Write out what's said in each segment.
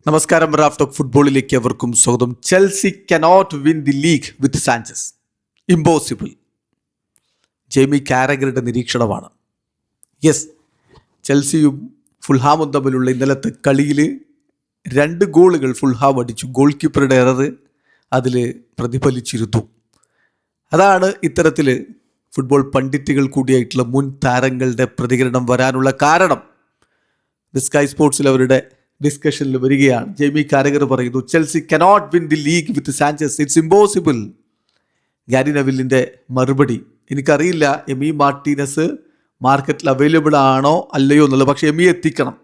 നമസ്കാരം. Raf talk ഫുട്ബോളിലേക്ക് അവർക്കും സ്വാഗതം. Chelsea cannot win the league with Sanchez. Impossible. Jamie കാരഗറുടെ നിരീക്ഷണമാണ്. യെസ്, ചെൽസിയും ഫുൾഹാമും തമ്മിലുള്ള ഇന്നലത്തെ കളിയിൽ 2 ഗോളുകൾ ഫുൾഹാം അടിച്ചു. ഗോൾ കീപ്പറുടെ എറർ അതിൽ പ്രതിഫലിച്ചിരുന്നു. അതാണ് ഇത്തരത്തിൽ ഫുട്ബോൾ പണ്ഡിറ്റുകൾ കൂടിയായിട്ടുള്ള മുൻ താരങ്ങളുടെ പ്രതികരണം വരാനുള്ള കാരണം. സ്കൈ സ്പോർട്സിൽ അവരുടെ ഡിസ്കഷനിൽ വരികയാണ്. ജെയ്മി കാരഗർ പറയുന്നു, Chelsea cannot win the league with Sanchez, it's impossible. Gary നെവിലിൻ്റെ മറുപടി, എനിക്കറിയില്ല എമി മാർട്ടീനസ് മാർക്കറ്റിൽ അവൈലബിൾ ആണോ അല്ലയോ എന്നുള്ളത്, പക്ഷേ എമിയെ എത്തിക്കണം,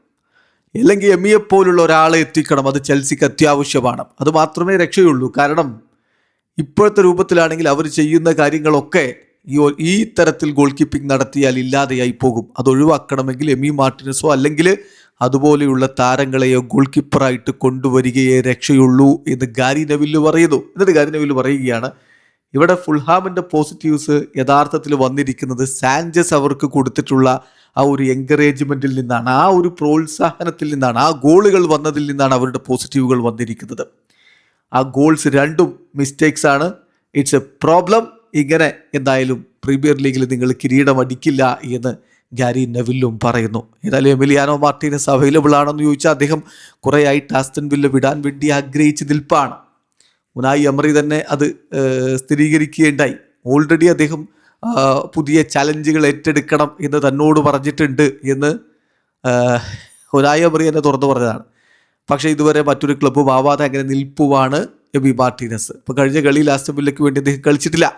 അല്ലെങ്കിൽ എമിയെപ്പോലുള്ള ഒരാളെ എത്തിക്കണം. അത് ചെൽസിക്ക് അത്യാവശ്യമാണ്. അത് മാത്രമേ രക്ഷയുള്ളൂ. കാരണം ഇപ്പോഴത്തെ രൂപത്തിലാണെങ്കിൽ അവർ ചെയ്യുന്ന കാര്യങ്ങളൊക്കെ ഈ തരത്തിൽ ഗോൾ കീപ്പിംഗ് നടത്തിയാൽ ഇല്ലാതെയായി പോകും. അത് ഒഴിവാക്കണമെങ്കിൽ എമി മാർട്ടിനസോ അല്ലെങ്കിൽ അതുപോലെയുള്ള താരങ്ങളെയോ ഗോൾ കീപ്പറായിട്ട് കൊണ്ടുവരികയേ രക്ഷയുള്ളൂ എന്ന് ഗാരി നെവിൽ പറയുന്നു. എന്നിട്ട് ഗാരി നെവിൽ പറയുകയാണ്, ഇവിടെ ഫുൾഹാമിൻ്റെ പോസിറ്റീവ്സ് യഥാർത്ഥത്തിൽ വന്നിരിക്കുന്നത് സാഞ്ചസ് അവർക്ക് കൊടുത്തിട്ടുള്ള ആ ഒരു എൻകറേജ്മെൻറ്റിൽ നിന്നാണ്, ആ ഒരു പ്രോത്സാഹനത്തിൽ നിന്നാണ്, ആ ഗോളുകൾ വന്നതിൽ നിന്നാണ് അവരുടെ പോസിറ്റീവുകൾ വന്നിരിക്കുന്നത്. ആ ഗോൾസ് 2 മിസ്റ്റേക്സ് ആണ്. It's A problem. ഇങ്ങനെ എന്തായാലും പ്രീമിയർ ലീഗിൽ നിങ്ങൾ കിരീടം അടിക്കില്ല എന്ന് ഗാരി നെവില്ലും പറയുന്നു. ഏതായാലും എമിലിയാനോ മാർട്ടീനസ് അവൈലബിൾ ആണെന്ന് ചോദിച്ചാൽ അദ്ദേഹം കുറേയായിട്ട് ആസ്റ്റൺ വില്ല വിടാൻ വേണ്ടി ആഗ്രഹിച്ച് നിൽപ്പാണ്. ഉനായി എമറി തന്നെ അത് സ്ഥിരീകരിക്കുകയുണ്ടായി. ഓൾറെഡി അദ്ദേഹം പുതിയ ചലഞ്ചുകൾ ഏറ്റെടുക്കണം എന്ന് തന്നോട് പറഞ്ഞിട്ടുണ്ട് എന്ന് ഉനായി എമറി തന്നെ തുറന്നു പറഞ്ഞതാണ്. പക്ഷേ ഇതുവരെ മറ്റൊരു ക്ലബ്ബും ആവാതെ അങ്ങനെ നിൽപ്പുവാണ് എമി മാർട്ടീനസ്. ഇപ്പോൾ കഴിഞ്ഞ കളിയിൽ ആസ്റ്റൺ വില്ലയ്ക്ക് വേണ്ടി അദ്ദേഹം കളിച്ചിട്ടില്ല.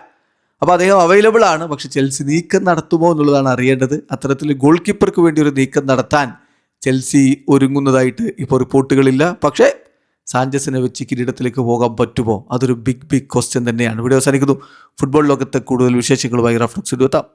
അപ്പോൾ അദ്ദേഹം അവൈലബിൾ ആണ്. പക്ഷെ ചെൽസി നീക്കം നടത്തുമോ എന്നുള്ളതാണ് അറിയേണ്ടത്. അത്തരത്തിൽ ഗോൾ കീപ്പർക്ക് വേണ്ടി ഒരു നീക്കം നടത്താൻ ചെൽസി ഒരുങ്ങുന്നതായിട്ട് ഇപ്പോൾ റിപ്പോർട്ടുകളില്ല. പക്ഷേ സാഞ്ചസിനെ വെച്ച് കിരീടത്തിലേക്ക് പോകാൻ പറ്റുമോ? അതൊരു ബിഗ് ക്വസ്റ്റ്യൻ തന്നെയാണ്. വീഡിയോ അവസാനിക്കുന്നു. ഫുട്ബോൾ ലോകത്തെ കൂടുതൽ വിശേഷങ്ങളുമായി റാഫ് ടോക്സ് എത്താം.